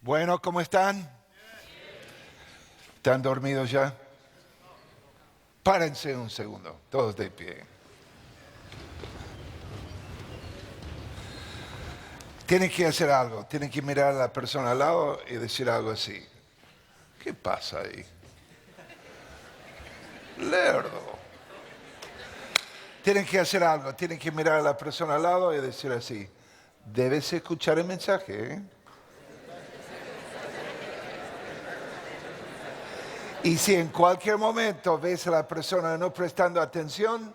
Bueno, ¿cómo están? ¿Están dormidos ya? Párense un segundo, todos de pie. Tienen que hacer algo, tienen que mirar a la persona al lado y decir algo así. ¿Qué pasa ahí? Lerdo. Tienen que hacer algo, tienen que mirar a la persona al lado y decir así. Debes escuchar el mensaje, ¿eh? Y si en cualquier momento ves a la persona no prestando atención,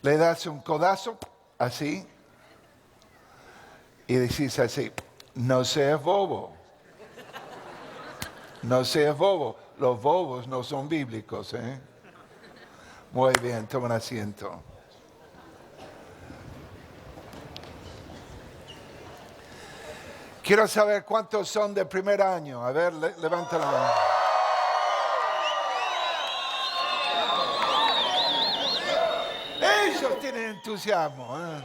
le das un codazo, así, y decís así, no seas bobo. No seas bobo. Los bobos no son bíblicos, ¿eh? Muy bien, tomen asiento. Quiero saber cuántos son de primer año. A ver, levanta la mano. Ellos tienen entusiasmo, ¿eh?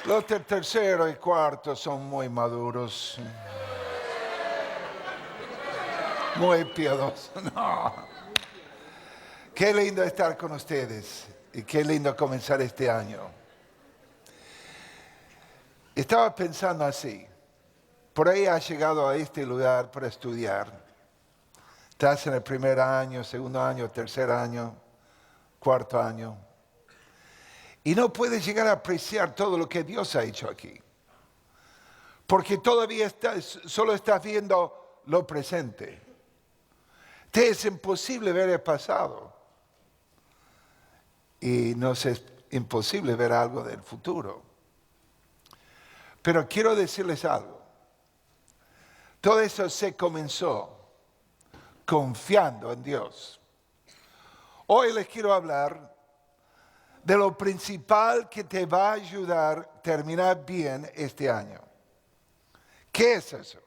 Los de tercero y cuarto son muy maduros. Muy piadosos. No. Qué lindo estar con ustedes y qué lindo comenzar este año. Estaba pensando así. Por ahí has llegado a este lugar para estudiar. Estás en el primer año, segundo año, tercer año, cuarto año. Y no puedes llegar a apreciar todo lo que Dios ha hecho aquí. Porque todavía solo estás viendo lo presente. Te es imposible ver el pasado. Y nos es imposible ver algo del futuro. Pero quiero decirles algo. Todo eso se comenzó confiando en Dios. Hoy les quiero hablar de lo principal que te va a ayudar a terminar bien este año. ¿Qué es eso?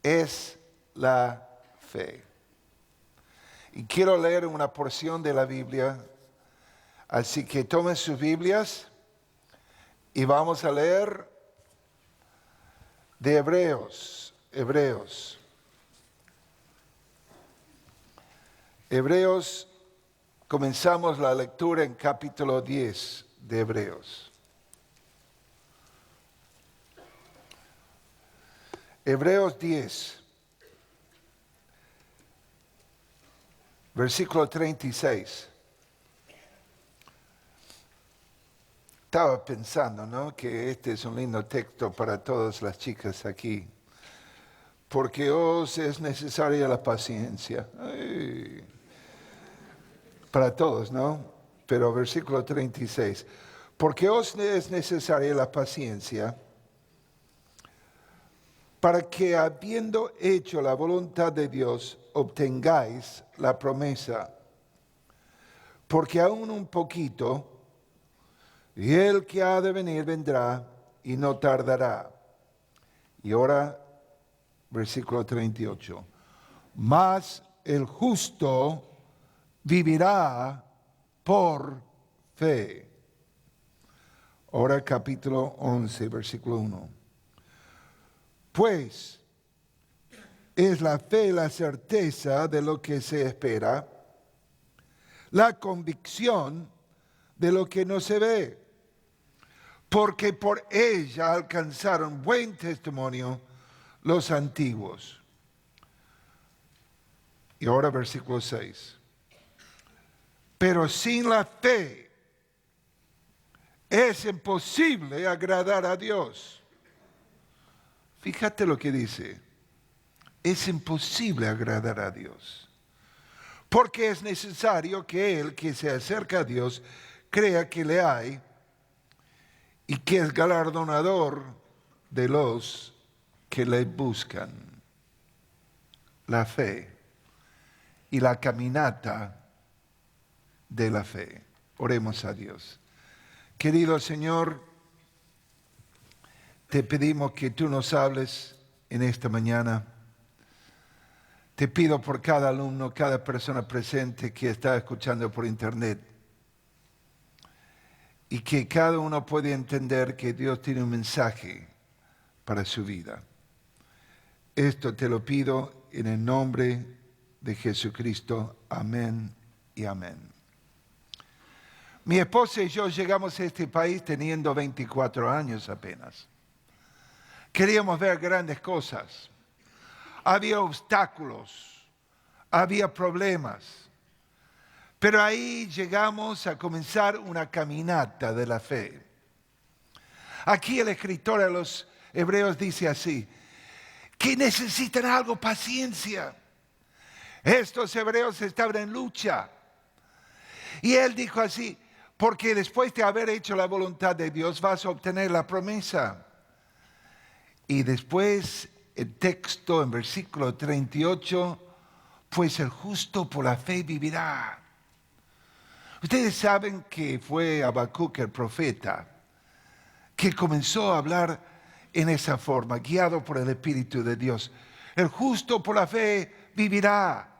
Es la fe. Y quiero leer una porción de la Biblia, así que tomen sus Biblias y vamos a leer de Hebreos. Comenzamos la lectura en capítulo 10 de Hebreos. Hebreos 10, versículo 36. Estaba pensando, ¿no?, que este es un lindo texto para todas las chicas aquí. Porque os es necesaria la paciencia. Ay. Para todos, ¿no? Pero versículo 36. Porque os es necesaria la paciencia para que habiendo hecho la voluntad de Dios, obtengáis la promesa. Porque aún un poquito, y el que ha de venir vendrá y no tardará. Y ahora, versículo 38. Mas el justo vivirá por fe. Ahora capítulo 11, versículo 1. Pues es la fe la certeza de lo que se espera, la convicción de lo que no se ve, porque por ella alcanzaron buen testimonio los antiguos. Y ahora versículo 6. Pero sin la fe es imposible agradar a Dios. Fíjate lo que dice. Es imposible agradar a Dios. Porque es necesario que el que se acerca a Dios crea que le hay y que es galardonador de los que le buscan. La fe y la caminata de la fe. Oremos a Dios. Querido Señor, te pedimos que tú nos hables en esta mañana. Te pido por cada alumno, cada persona presente que está escuchando por internet, y que cada uno pueda entender que Dios tiene un mensaje para su vida. Esto te lo pido en el nombre de Jesucristo. Amén y amén. Mi esposa y yo llegamos a este país teniendo 24 años apenas. Queríamos ver grandes cosas. Había obstáculos, había problemas. Pero ahí llegamos a comenzar una caminata de la fe. Aquí el escritor a los Hebreos dice así, que necesitan algo, paciencia. Estos hebreos estaban en lucha. Y él dijo así, porque después de haber hecho la voluntad de Dios vas a obtener la promesa. Y después el texto en versículo 38, pues el justo por la fe vivirá. Ustedes saben que fue Habacuc el profeta que comenzó a hablar en esa forma, guiado por el Espíritu de Dios. El justo por la fe vivirá.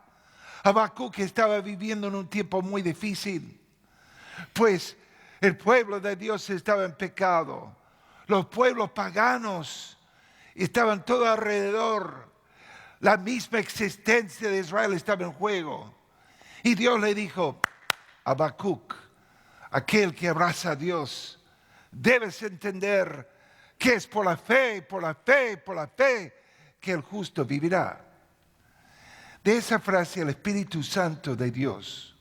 Habacuc estaba viviendo en un tiempo muy difícil, pues el pueblo de Dios estaba en pecado. Los pueblos paganos estaban todo alrededor. La misma existencia de Israel estaba en juego. Y Dios le dijo, Habacuc, aquel que abraza a Dios, debes entender que es por la fe, por la fe, por la fe que el justo vivirá. De esa frase el Espíritu Santo de Dios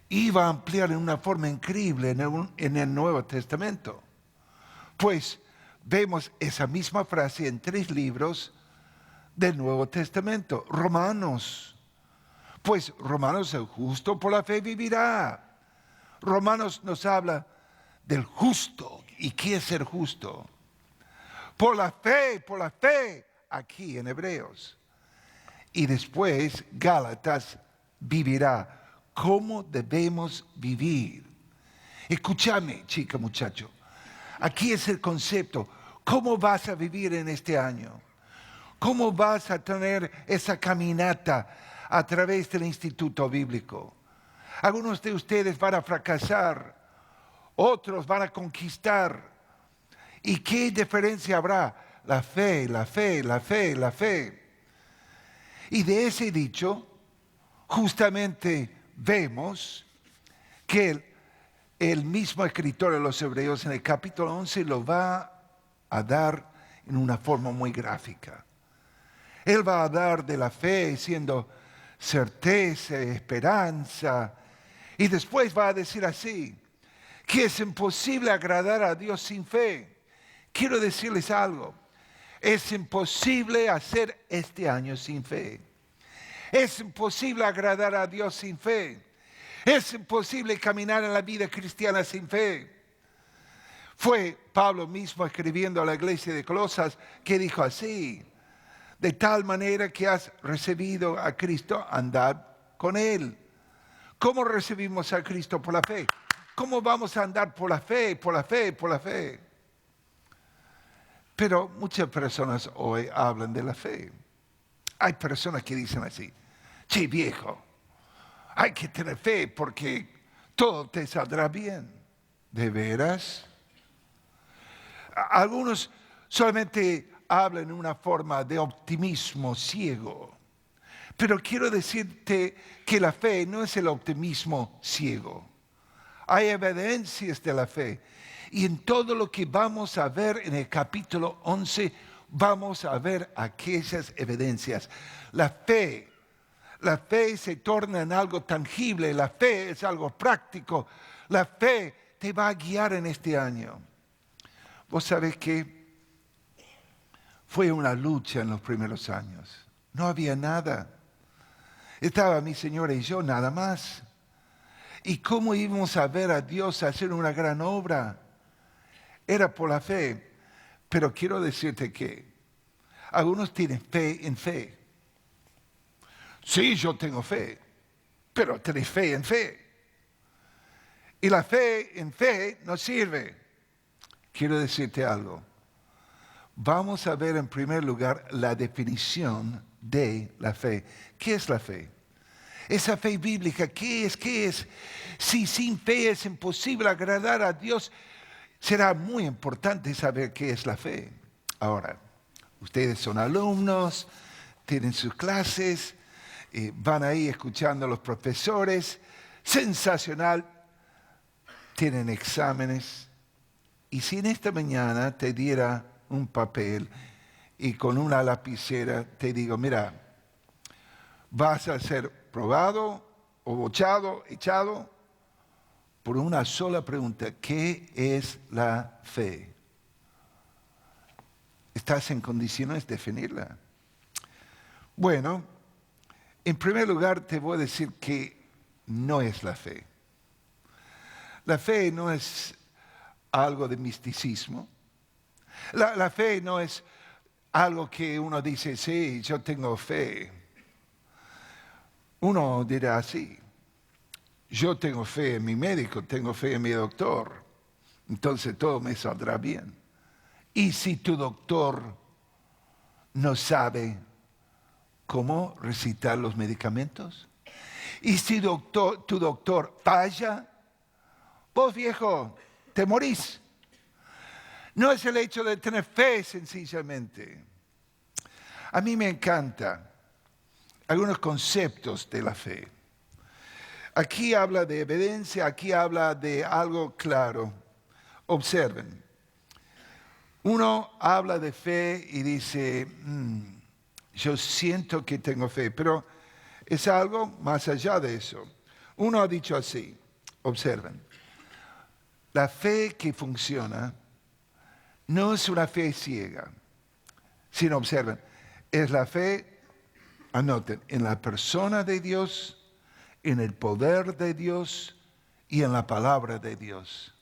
iba a ampliar en una forma increíble en el Nuevo Testamento. Pues vemos esa misma frase en 3 libros del Nuevo Testamento. Romanos. Pues Romanos, el justo por la fe vivirá. Romanos nos habla del justo. ¿Y qué es ser justo? Por la fe, aquí en Hebreos. Y después Gálatas vivirá. ¿Cómo debemos vivir? Escúchame, chica, muchacho. Aquí es el concepto. ¿Cómo vas a vivir en este año? ¿Cómo vas a tener esa caminata a través del Instituto Bíblico? Algunos de ustedes van a fracasar, otros van a conquistar. ¿Y qué diferencia habrá? La fe, la fe, la fe, la fe. Y de ese dicho, justamente vemos que el mismo escritor de los Hebreos en el capítulo 11 lo va a dar en una forma muy gráfica. Él va a dar de la fe siendo certeza, esperanza, y después va a decir así, que es imposible agradar a Dios sin fe. Quiero decirles algo, es imposible hacer este año sin fe. Es imposible agradar a Dios sin fe. Es imposible caminar en la vida cristiana sin fe. Fue Pablo mismo escribiendo a la iglesia de Colosas que dijo así, de tal manera que has recibido a Cristo, andad con Él. ¿Cómo recibimos a Cristo? Por la fe. ¿Cómo vamos a andar por la fe, por la fe, por la fe? Pero muchas personas hoy hablan de la fe. Hay personas que dicen así, sí, viejo, hay que tener fe porque todo te saldrá bien. ¿De veras? Algunos solamente hablan en una forma de optimismo ciego. Pero quiero decirte que la fe no es el optimismo ciego. Hay evidencias de la fe. Y en todo lo que vamos a ver en el capítulo 11, vamos a ver aquellas evidencias. La fe se torna en algo tangible. La fe es algo práctico. La fe te va a guiar en este año. Vos sabés que fue una lucha en los primeros años. No había nada. Estaba mi señora y yo nada más. ¿Y cómo íbamos a ver a Dios hacer una gran obra? Era por la fe. Pero quiero decirte que algunos tienen fe en fe. Sí, yo tengo fe, pero tenés fe en fe. Y la fe en fe no sirve. Quiero decirte algo. Vamos a ver en primer lugar la definición de la fe. ¿Qué es la fe? Esa fe bíblica, ¿qué es? ¿Qué es? Si sin fe es imposible agradar a Dios, será muy importante saber qué es la fe. Ahora, ustedes son alumnos, tienen sus clases, van ahí escuchando a los profesores, sensacional, tienen exámenes. Y si en esta mañana te diera un papel y con una lapicera te digo, mira, vas a ser probado o bochado, echado por una sola pregunta: ¿qué es la fe? ¿Estás en condiciones de definirla? Bueno, en primer lugar te voy a decir que no es la fe. La fe no es algo de misticismo. La fe no es algo que uno dice, sí, yo tengo fe. Uno dirá así, yo tengo fe en mi médico, tengo fe en mi doctor, entonces todo me saldrá bien. ¿Y si tu doctor no sabe cómo recitar los medicamentos? ¿Y si tu doctor falla? Vos, viejo, te morís. No es el hecho de tener fe sencillamente. A mí me encantan algunos conceptos de la fe. Aquí habla de evidencia, aquí habla de algo claro. Observen. Uno habla de fe y dice, yo siento que tengo fe, pero es algo más allá de eso. Uno ha dicho así, observen, la fe que funciona no es una fe ciega, sino, observen, es la fe, anoten, en la persona de Dios, en el poder de Dios y en la palabra de Dios.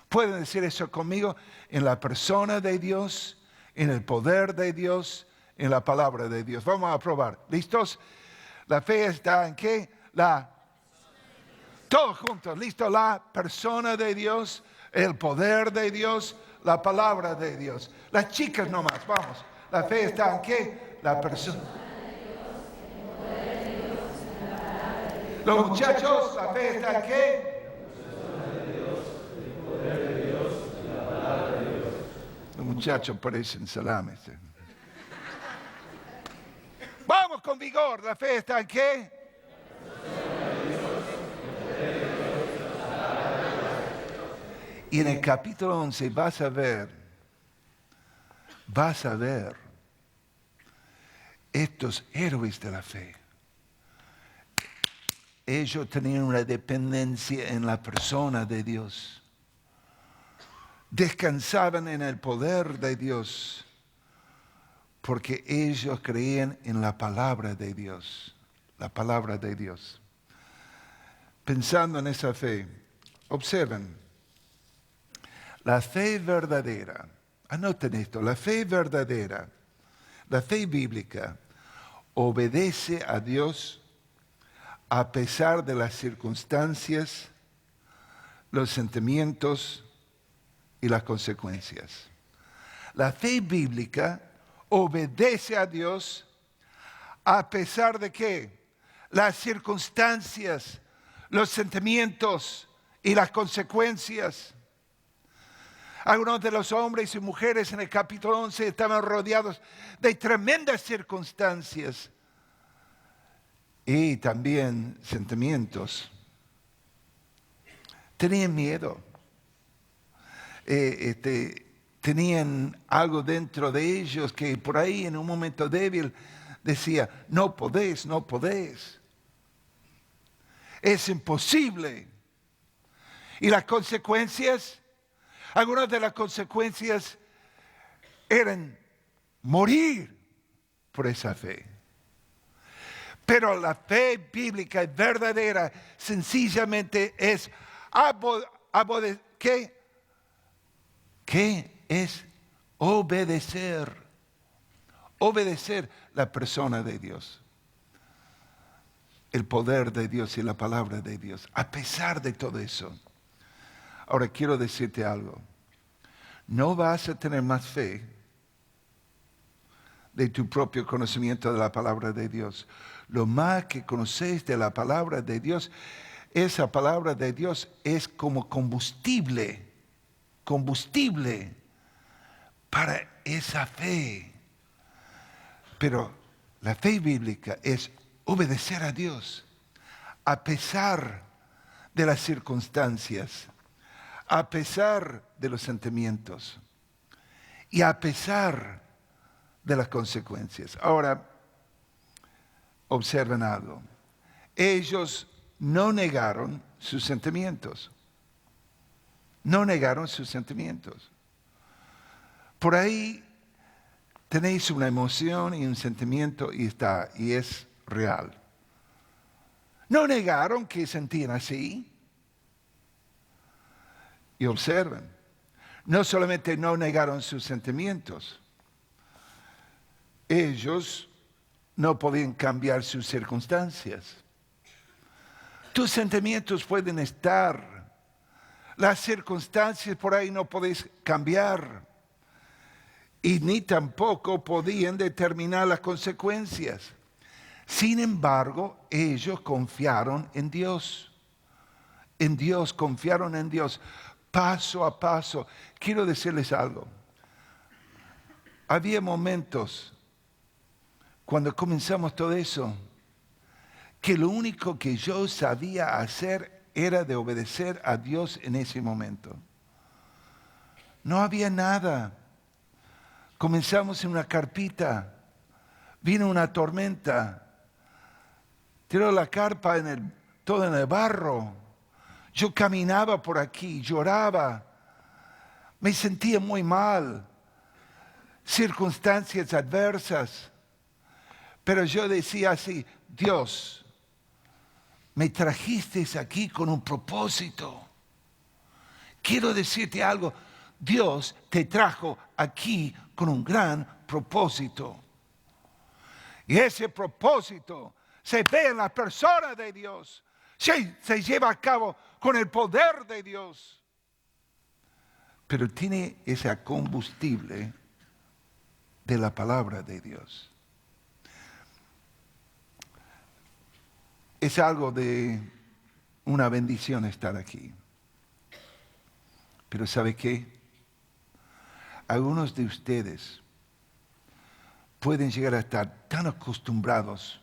¿Pueden decir eso conmigo? En la persona de Dios, en el poder de Dios, en la palabra de Dios. Vamos a probar. ¿Listos? La fe está en ¿qué? Todos juntos. ¿Listo? La persona de Dios, el poder de Dios, la palabra de Dios. Las chicas nomás, vamos. La fe está en ¿qué? La persona. Los muchachos, la fe está en ¿qué? Los muchachos parecen salames. Vamos con vigor, la fe está en ¿qué? Y en el capítulo 11 vas a ver estos héroes de la fe. Ellos tenían una dependencia en la persona de Dios. Descansaban en el poder de Dios porque ellos creían en la palabra de Dios. La palabra de Dios. Pensando en esa fe, observen, la fe verdadera, anoten esto, la fe verdadera, la fe bíblica, obedece a Dios a pesar de las circunstancias, los sentimientos y las consecuencias. La fe bíblica obedece a Dios a pesar de ¿qué? Las circunstancias, los sentimientos y las consecuencias. Algunos de los hombres y mujeres en el capítulo 11 estaban rodeados de tremendas circunstancias y también sentimientos. Tenían miedo. Tenían algo dentro de ellos que por ahí en un momento débil decía, no podés, no podés. Es imposible. Y las consecuencias, algunas de las consecuencias eran morir por esa fe. Pero la fe bíblica y verdadera sencillamente es ¿qué? ¿Qué es obedecer? Obedecer la persona de Dios. El poder de Dios y la palabra de Dios. A pesar de todo eso. Ahora quiero decirte algo. No vas a tener más fe de tu propio conocimiento de la palabra de Dios. Lo más que conocéis de la palabra de Dios, esa palabra de Dios es como combustible para esa fe. Pero la fe bíblica es obedecer a Dios a pesar de las circunstancias, a pesar de los sentimientos y a pesar de las consecuencias. Ahora, observen algo. Ellos no negaron sus sentimientos. No negaron sus sentimientos. Por ahí tenéis una emoción y un sentimiento y es real. No negaron que sentían así. Y observen, no solamente no negaron sus sentimientos, ellos no podían cambiar sus circunstancias. Tus sentimientos pueden estar, las circunstancias por ahí no podéis cambiar. Y ni tampoco podían determinar las consecuencias. Sin embargo, ellos confiaron en Dios. En Dios, confiaron en Dios, paso a paso. Quiero decirles algo. Había momentos, cuando comenzamos todo eso, que lo único que yo sabía hacer era de obedecer a Dios en ese momento. No había nada. Comenzamos en una carpita, vino una tormenta, tiró la carpa todo en el barro. Yo caminaba por aquí, lloraba, me sentía muy mal, circunstancias adversas. Pero yo decía así, Dios, me trajiste aquí con un propósito. Quiero decirte algo, Dios te trajo aquí con un gran propósito. Y ese propósito se ve en la persona de Dios. Se lleva a cabo con el poder de Dios. Pero tiene ese combustible de la palabra de Dios. Es algo de una bendición estar aquí. Pero ¿sabe qué? Algunos de ustedes pueden llegar a estar tan acostumbrados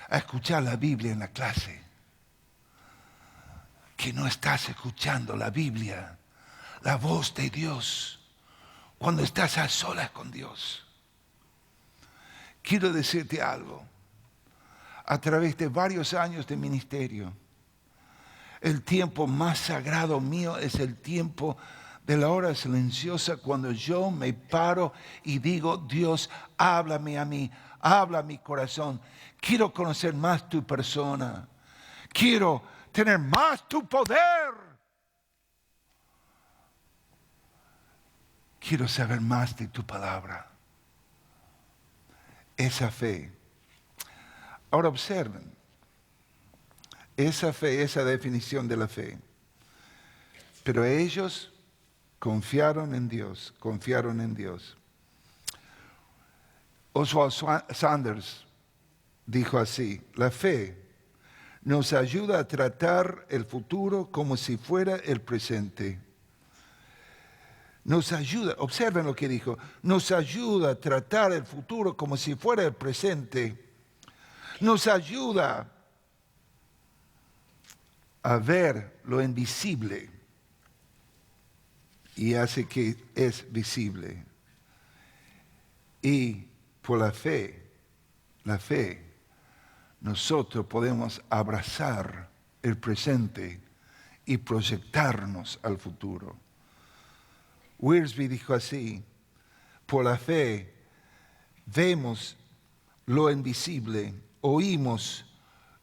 a escuchar la Biblia en la clase que no estás escuchando la Biblia, la voz de Dios, cuando estás a solas con Dios. Quiero decirte algo. A través de varios años de ministerio, el tiempo más sagrado mío es el tiempo de la hora silenciosa, cuando yo me paro y digo, Dios, háblame a mí, habla a mi corazón. Quiero conocer más tu persona. Quiero tener más tu poder. Quiero saber más de tu palabra. Esa fe. Ahora observen. Esa fe, esa definición de la fe. Pero ellos confiaron en Dios, confiaron en Dios. Oswald Sanders dijo así, la fe nos ayuda a tratar el futuro como si fuera el presente. Nos ayuda, observen lo que dijo, nos ayuda a tratar el futuro como si fuera el presente. Nos ayuda a ver lo invisible y hace que es visible. Y por la fe, nosotros podemos abrazar el presente y proyectarnos al futuro. Wiersbe dijo así, por la fe vemos lo invisible, oímos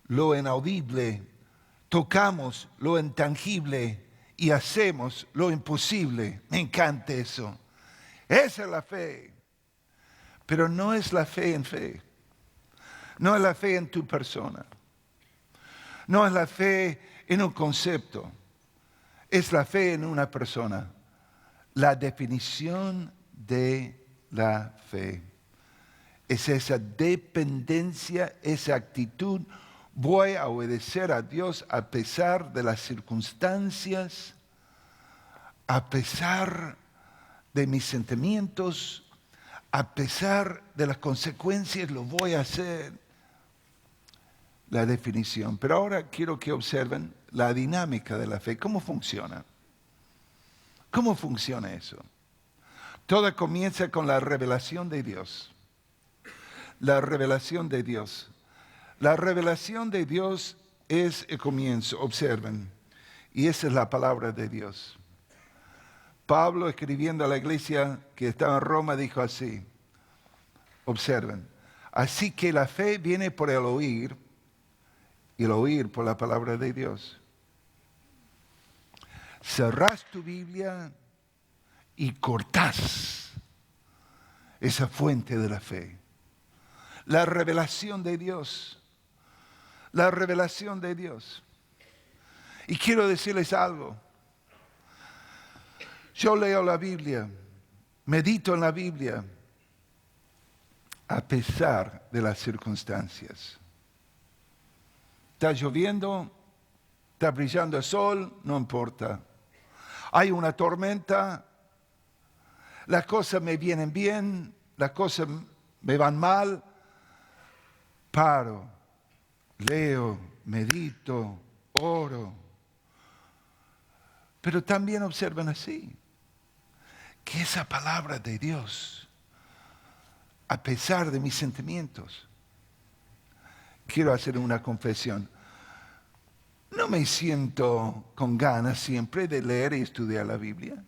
lo inaudible, tocamos lo intangible y hacemos lo imposible. Me encanta eso. Esa es la fe. Pero no es la fe en fe. No es la fe en tu persona. No es la fe en un concepto. Es la fe en una persona. La definición de la fe. Es esa dependencia, esa actitud. Voy a obedecer a Dios a pesar de las circunstancias, a pesar de mis sentimientos, a pesar de las consecuencias, lo voy a hacer. La definición. Pero ahora quiero que observen la dinámica de la fe. ¿Cómo funciona? ¿Cómo funciona eso? Todo comienza con la revelación de Dios. La revelación de Dios. La revelación de Dios es el comienzo, observen. Y esa es la palabra de Dios. Pablo, escribiendo a la iglesia que estaba en Roma, dijo así. Observen. Así que la fe viene por el oír, y el oír por la palabra de Dios. Cerrás tu Biblia y cortás esa fuente de la fe. La revelación de Dios. La revelación de Dios. Y quiero decirles algo. Yo leo la Biblia, medito en la Biblia, a pesar de las circunstancias. Está lloviendo, está brillando el sol, no importa. Hay una tormenta, las cosas me vienen bien, las cosas me van mal. Paro, leo, medito, oro. Pero también observen así, que esa palabra de Dios, a pesar de mis sentimientos, quiero hacer una confesión. No me siento con ganas siempre de leer y estudiar la Biblia.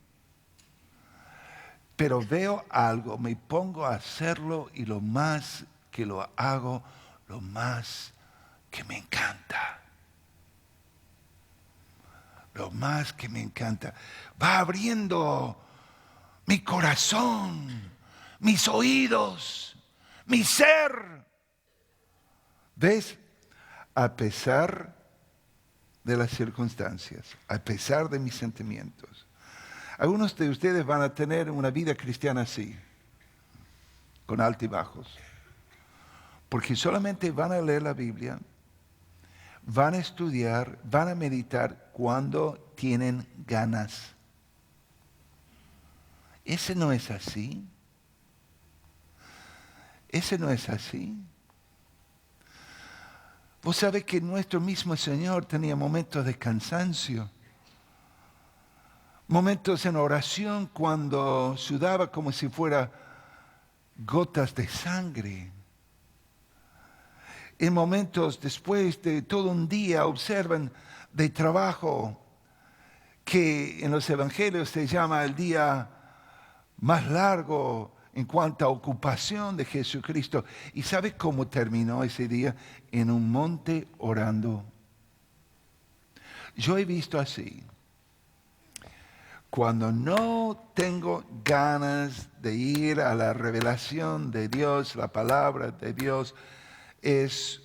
Pero veo algo, me pongo a hacerlo y lo más que lo hago, lo más que me encanta. Lo más que me encanta. Va abriendo mi corazón, mis oídos, mi ser. ¿Ves? A pesar de las circunstancias, a pesar de mis sentimientos. Algunos de ustedes van a tener una vida cristiana así, con altibajos, porque solamente van a leer la Biblia, van a estudiar, van a meditar cuando tienen ganas. Ese no es así. Ese no es así. Vos sabés que nuestro mismo Señor tenía momentos de cansancio, momentos en oración cuando sudaba como si fuera gotas de sangre. En momentos después de todo un día, observan, de trabajo, que en los evangelios se llama el día más largo en cuanto a ocupación de Jesucristo. ¿Y sabe cómo terminó ese día? En un monte orando. Yo he visto así. Cuando no tengo ganas de ir a la revelación de Dios, la palabra de Dios, es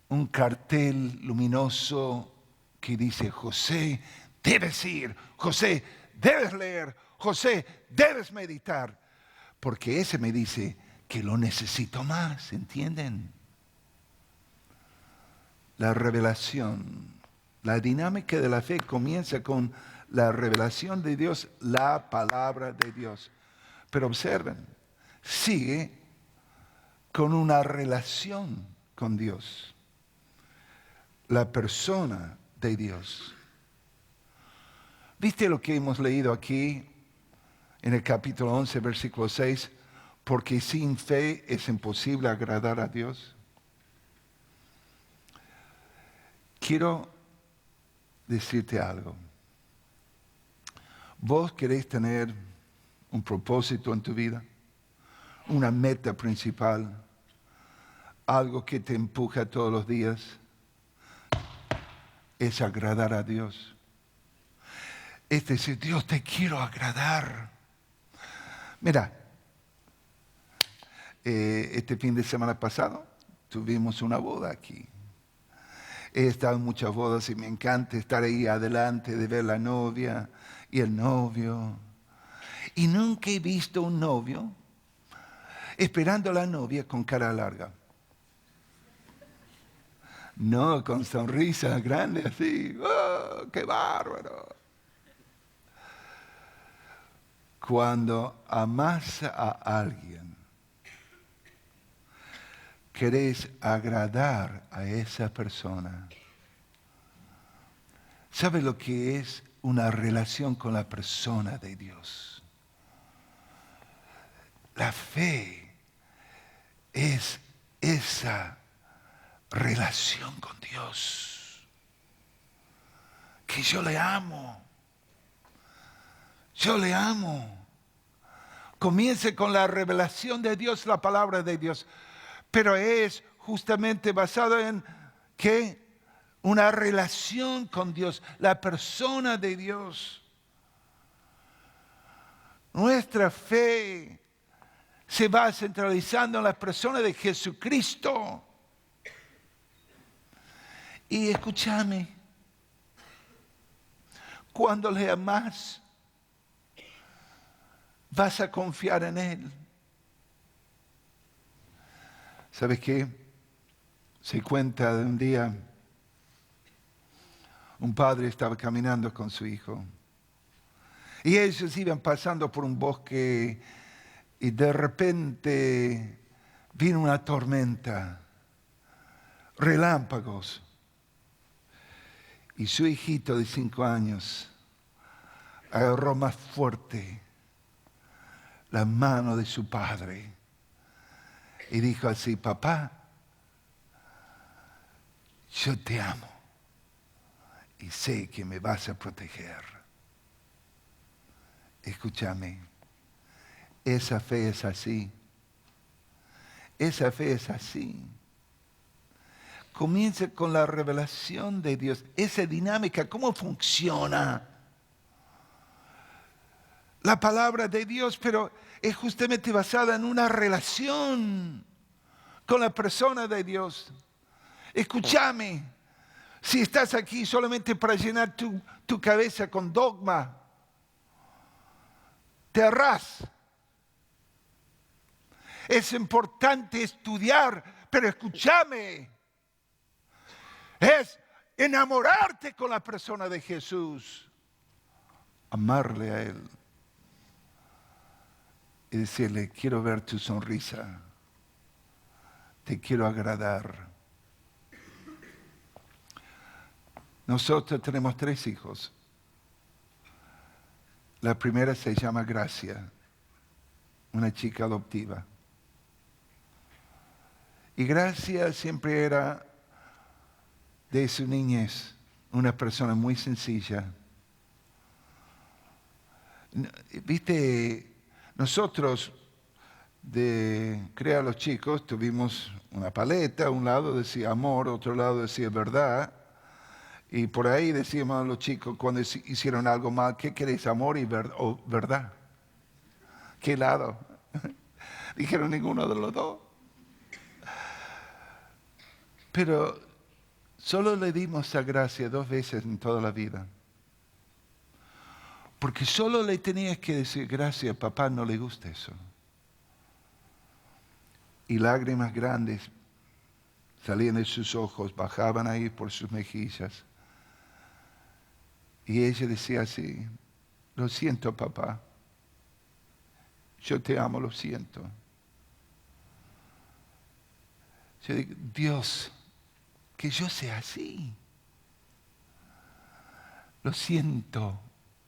un cartel luminoso que dice: José, debes ir, José, debes leer, José, debes meditar. Porque ese me dice que lo necesito más, ¿entienden? La revelación, la dinámica de la fe comienza con la revelación de Dios, la palabra de Dios. Pero observen, sigue con una relación con Dios, la persona de Dios. ¿Viste lo que hemos leído aquí en el capítulo 11, versículo 6? Porque sin fe es imposible agradar a Dios. Quiero decirte algo. ¿Vos querés tener un propósito en tu vida? Una meta principal, algo que te empuja todos los días, es agradar a Dios. Es decir, Dios, te quiero agradar. Mira, este fin de semana pasado tuvimos una boda aquí. He estado en muchas bodas y me encanta estar ahí adelante de ver la novia y el novio. Y nunca he visto un novio esperando a la novia con cara larga. No, con sonrisa grande así. ¡Oh, qué bárbaro! Cuando amas a alguien, querés agradar a esa persona. ¿Sabe lo que es una relación con la persona de Dios? La fe es esa relación con Dios. Que yo le amo. Yo le amo. Comience con la revelación de Dios, la palabra de Dios. Pero es justamente basado en ¿qué? Una relación con Dios, la persona de Dios. Nuestra fe se va centralizando en la persona de Jesucristo. Y escúchame, cuando le amas, vas a confiar en Él. ¿Sabes qué? Se cuenta de un día, un padre estaba caminando con su hijo. Y ellos iban pasando por un bosque y de repente vino una tormenta, relámpagos. Y su hijito de 5 años agarró más fuerte la mano de su padre y dijo así: papá, yo te amo y sé que me vas a proteger. Escúchame, esa fe es así. Esa fe es así. Comienza con la revelación de Dios, esa dinámica, cómo funciona la palabra de Dios, pero es justamente basada en una relación con la persona de Dios. Escúchame, si estás aquí solamente para llenar tu cabeza con dogma, te harás. Es importante estudiar, pero escúchame, es enamorarte con la persona de Jesús, amarle a Él y decirle: quiero ver tu sonrisa, te quiero agradar. Nosotros tenemos 3 hijos. La primera se llama Gracia, una chica adoptiva. Y Gracia siempre era, de su niñez, una persona muy sencilla. Viste, nosotros de criar a los chicos tuvimos una paleta, un lado decía amor, otro lado decía verdad. Y por ahí decíamos a los chicos cuando hicieron algo mal: ¿qué queréis, amor o verdad? ¿Qué lado? Dijeron ninguno de los dos. Pero solo le dimos a Gracia 2 veces en toda la vida. Porque solo le tenías que decir: Gracia, papá no le gusta eso. Y lágrimas grandes salían de sus ojos, bajaban ahí por sus mejillas. Y ella decía así: lo siento, papá. Yo te amo, lo siento. Yo digo: Dios, que yo sea así. Lo siento,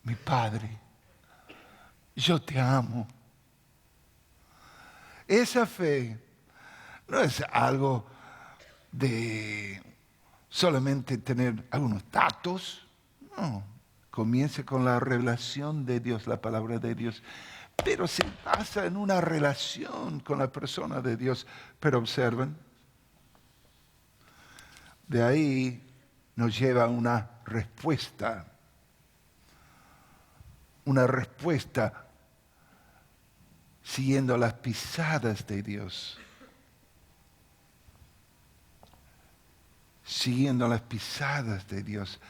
mi Padre. Yo te amo. Esa fe no es algo de solamente tener algunos datos. No. Comienza con la revelación de Dios, la palabra de Dios. Pero se basa en una relación con la persona de Dios. Pero observen, de ahí nos lleva a una respuesta siguiendo las pisadas de Dios. Siguiendo las pisadas de Dios.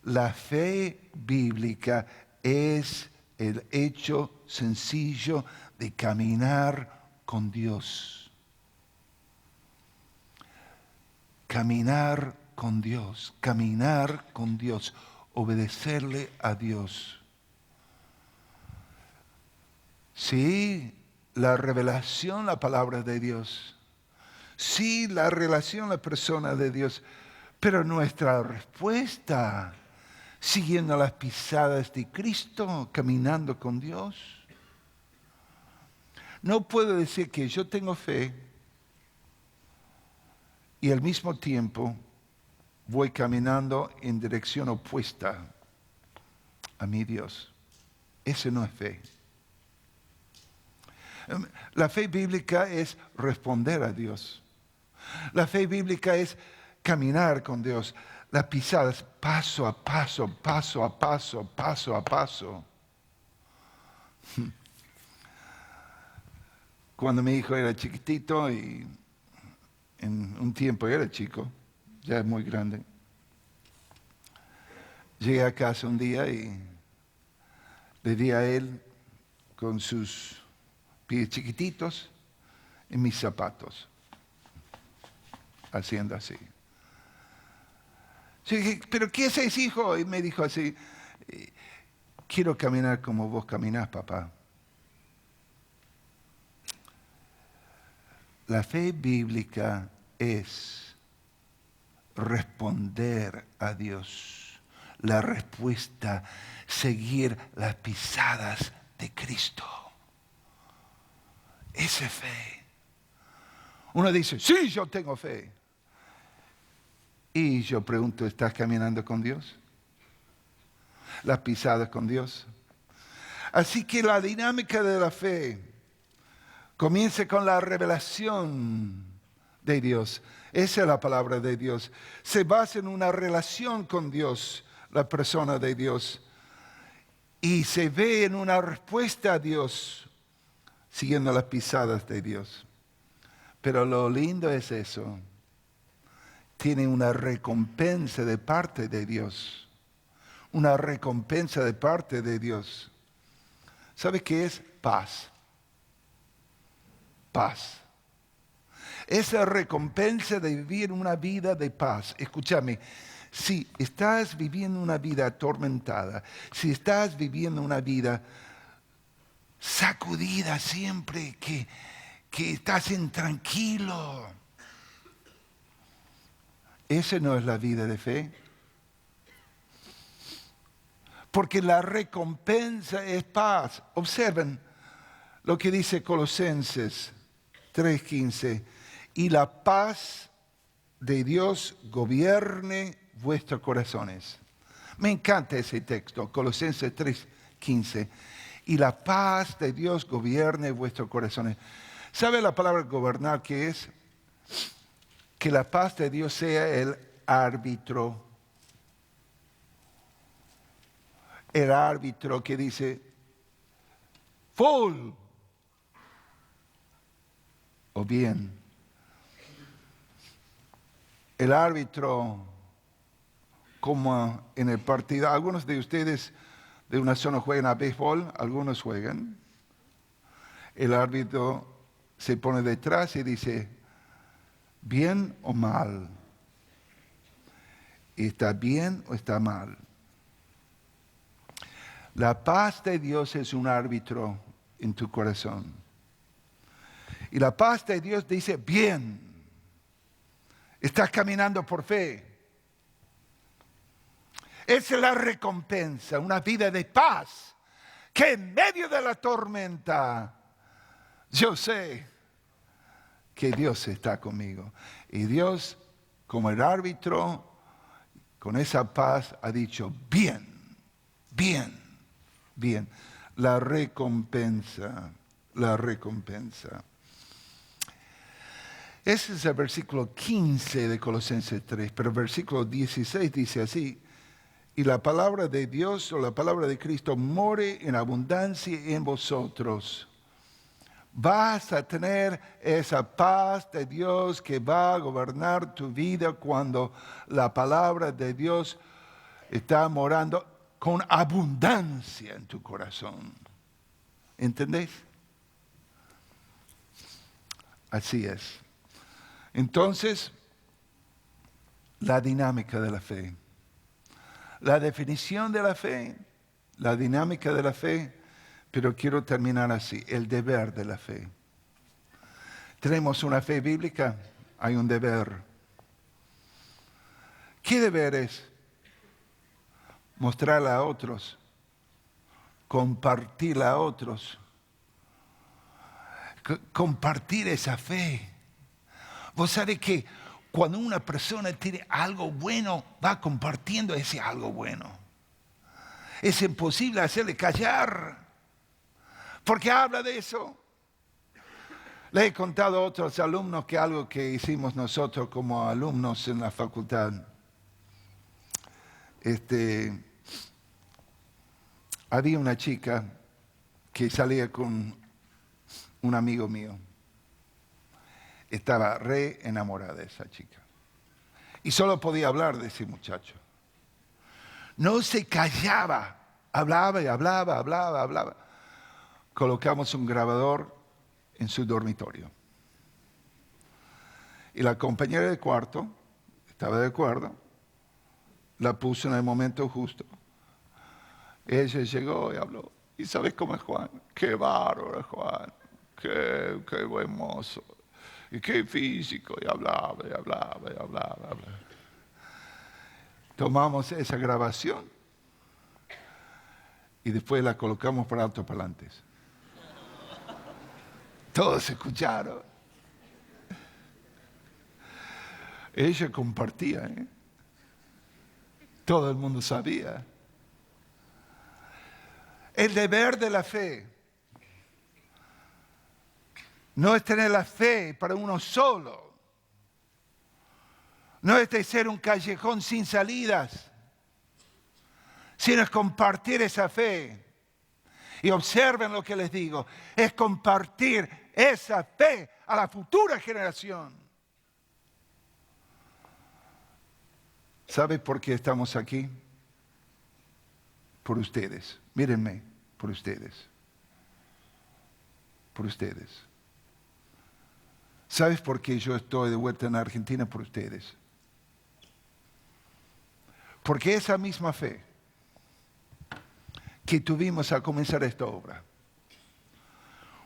La fe bíblica es el hecho sencillo de caminar con Dios. Caminar con Dios, obedecerle a Dios. Sí, la revelación, la palabra de Dios. Sí, la relación, la persona de Dios. Pero nuestra respuesta, siguiendo las pisadas de Cristo, caminando con Dios. No puedo decir que yo tengo fe y al mismo tiempo voy caminando en dirección opuesta a mi Dios. Eso no es fe. La fe bíblica es responder a Dios. La fe bíblica es caminar con Dios. Las pisadas paso a paso, paso a paso, paso a paso. Cuando mi hijo era chiquitito y en un tiempo era chico, ya es muy grande, llegué a casa un día y le di a él con sus pies chiquititos en mis zapatos, haciendo así. Yo dije, ¿pero qué haces, hijo? Y me dijo así, quiero caminar como vos caminás, papá. La fe bíblica es responder a Dios. La respuesta, seguir las pisadas de Cristo. Esa es fe. Uno dice, sí, yo tengo fe. Y yo pregunto, ¿estás caminando con Dios? Las pisadas con Dios. Así que la dinámica de la fe comienza con la revelación de Dios. Esa es la palabra de Dios. Se basa en una relación con Dios, la persona de Dios. Y se ve en una respuesta a Dios, siguiendo las pisadas de Dios. Pero lo lindo es eso. Tiene una recompensa de parte de Dios. Una recompensa de parte de Dios. ¿Sabe qué es? Paz. Paz. Esa recompensa de vivir una vida de paz. Escúchame, si estás viviendo una vida atormentada, si estás viviendo una vida sacudida siempre, que estás intranquilo, esa no es la vida de fe. Porque la recompensa es paz. Observen lo que dice Colosenses 3:15. Y la paz de Dios gobierne vuestros corazones. Me encanta ese texto, Colosenses 3:15. Y la paz de Dios gobierne vuestros corazones. ¿Sabe la palabra gobernar qué es? Que la paz de Dios sea el árbitro. El árbitro que dice, full, o bien. El árbitro, como en el partido, algunos de ustedes de una zona juegan a béisbol, algunos juegan. El árbitro se pone detrás y dice, ¿bien o mal? ¿Está bien o está mal? La paz de Dios es un árbitro en tu corazón. Y la paz de Dios dice, bien, estás caminando por fe. Esa es la recompensa, una vida de paz, que en medio de la tormenta, yo sé que Dios está conmigo. Y Dios, como el árbitro, con esa paz ha dicho, bien, bien. Bien, la recompensa. Ese es el versículo 15 de Colosenses 3, pero el versículo 16 dice así, y la palabra de Dios o la palabra de Cristo more en abundancia en vosotros. Vas a tener esa paz de Dios que va a gobernar tu vida cuando la palabra de Dios está morando con abundancia en tu corazón. ¿Entendéis? Así es. Entonces, la dinámica de la fe. La definición de la fe, la dinámica de la fe, pero quiero terminar así, el deber de la fe. Tenemos una fe bíblica, hay un deber. ¿Qué deber es? Mostrarla a otros, compartirla a otros, compartir esa fe. Vos sabés que cuando una persona tiene algo bueno, va compartiendo ese algo bueno. Es imposible hacerle callar, porque habla de eso. Le he contado a otros alumnos que algo que hicimos nosotros como alumnos en la facultad. Había una chica que salía con un amigo mío. Estaba re enamorada de esa chica. Y solo podía hablar de ese muchacho. No se callaba. Hablaba y hablaba. Colocamos un grabador en su dormitorio. Y la compañera de cuarto estaba de acuerdo. La puso en el momento justo. Ella llegó y habló. ¿Y sabes cómo es Juan? Qué bárbaro es Juan. Qué buen mozo. Y qué físico. Y hablaba. Tomamos esa grabación y después la colocamos por altoparlantes. Todos escucharon. Ella compartía, ¿eh? Todo el mundo sabía. El deber de la fe no es tener la fe para uno solo. No es de ser un callejón sin salidas, sino es compartir esa fe. Y observen lo que les digo, es compartir esa fe a la futura generación. ¿Sabe por qué estamos aquí? Por ustedes. Mírenme, por ustedes. Por ustedes. ¿Sabes por qué yo estoy de vuelta en Argentina? Por ustedes. Porque esa misma fe que tuvimos al comenzar esta obra,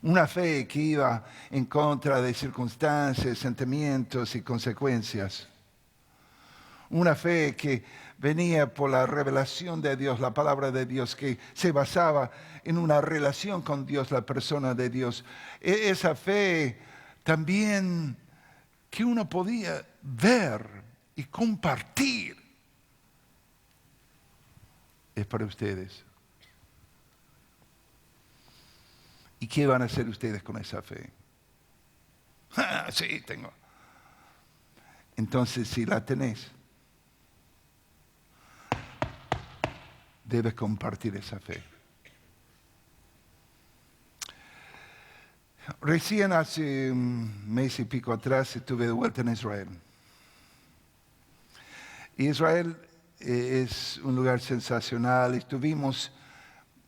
una fe que iba en contra de circunstancias, sentimientos y consecuencias, una fe que venía por la revelación de Dios, la palabra de Dios, que se basaba en una relación con Dios, la persona de Dios. Esa fe también que uno podía ver y compartir. Es para ustedes. ¿Y qué van a hacer ustedes con esa fe? Sí, tengo. Entonces, si la tenés, debes compartir esa fe. Recién hace un mes y pico atrás estuve de vuelta en Israel. Israel es un lugar sensacional. Estuvimos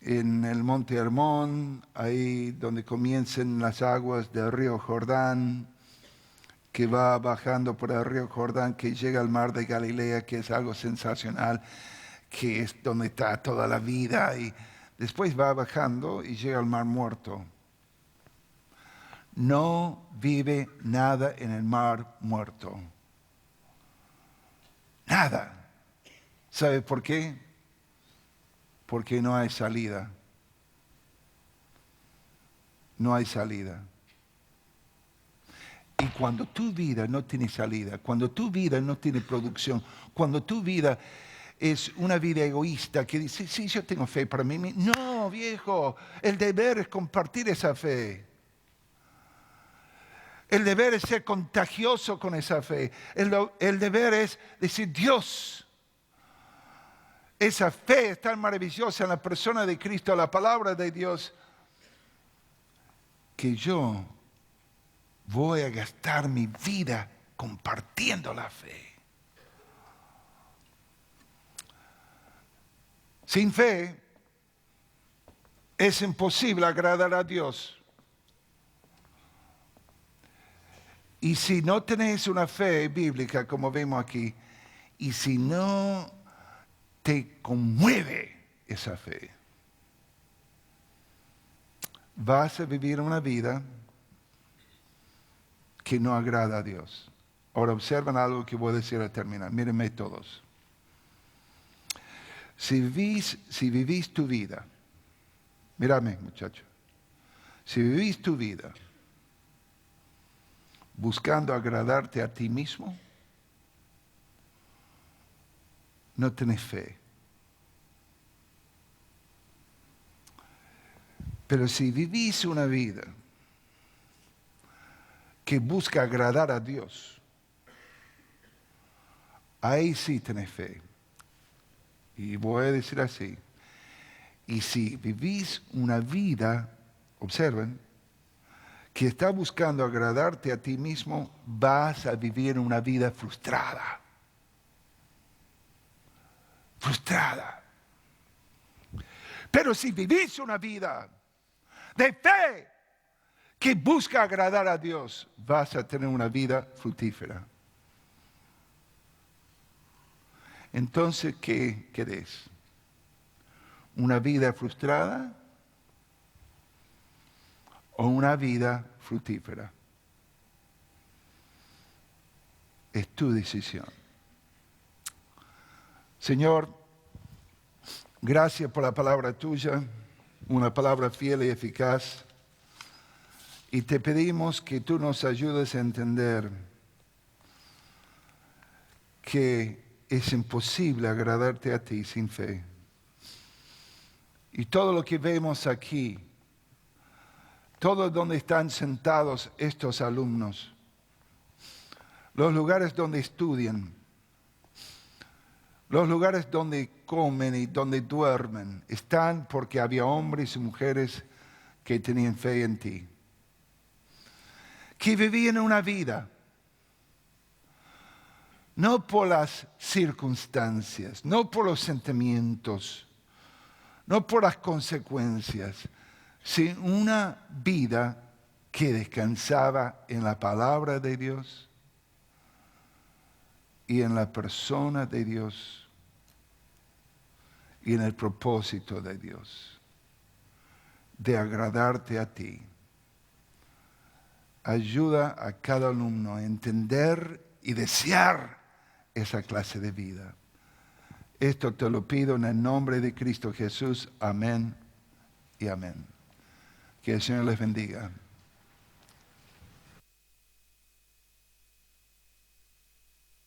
en el Monte Hermón, ahí donde comienzan las aguas del río Jordán, que va bajando por el río Jordán, que llega al mar de Galilea, que es algo sensacional, que es donde está toda la vida, y después va bajando y llega al Mar Muerto. No vive nada en el Mar Muerto. Nada. ¿Sabe por qué? Porque no hay salida. No hay salida. Y cuando tu vida no tiene salida, cuando tu vida no tiene producción, cuando tu vida es una vida egoísta que dice, sí, yo tengo fe para mí. No, viejo, el deber es compartir esa fe. El deber es ser contagioso con esa fe. El deber es decir, Dios, esa fe es tan maravillosa en la persona de Cristo, la palabra de Dios, que yo voy a gastar mi vida compartiendo la fe. Sin fe es imposible agradar a Dios. Y si no tenéis una fe bíblica, como vemos aquí, y si no te conmueve esa fe, vas a vivir una vida que no agrada a Dios. Ahora observen algo que voy a decir al terminar. Mírenme todos. Si vivís tu vida, mírame muchachos, si vivís tu vida buscando agradarte a ti mismo, no tenés fe. Pero si vivís una vida que busca agradar a Dios, ahí sí tenés fe. Y voy a decir así. Y si vivís una vida, observen, que está buscando agradarte a ti mismo, vas a vivir una vida frustrada. Frustrada. Pero si vivís una vida de fe que busca agradar a Dios, vas a tener una vida fructífera. Entonces, ¿qué querés? ¿Una vida frustrada o una vida fructífera? Es tu decisión. Señor, gracias por la palabra tuya, una palabra fiel y eficaz. Y te pedimos que tú nos ayudes a entender que es imposible agradarte a ti sin fe. Y todo lo que vemos aquí, todo donde están sentados estos alumnos, los lugares donde estudian, los lugares donde comen y donde duermen, están porque había hombres y mujeres que tenían fe en ti, que vivían una vida no por las circunstancias, no por los sentimientos, no por las consecuencias, sino una vida que descansaba en la palabra de Dios y en la persona de Dios y en el propósito de Dios, de agradarte a ti. Ayuda a cada alumno a entender y desear esa clase de vida. Esto te lo pido en el nombre de Cristo Jesús. Amén y amén. Que el Señor les bendiga.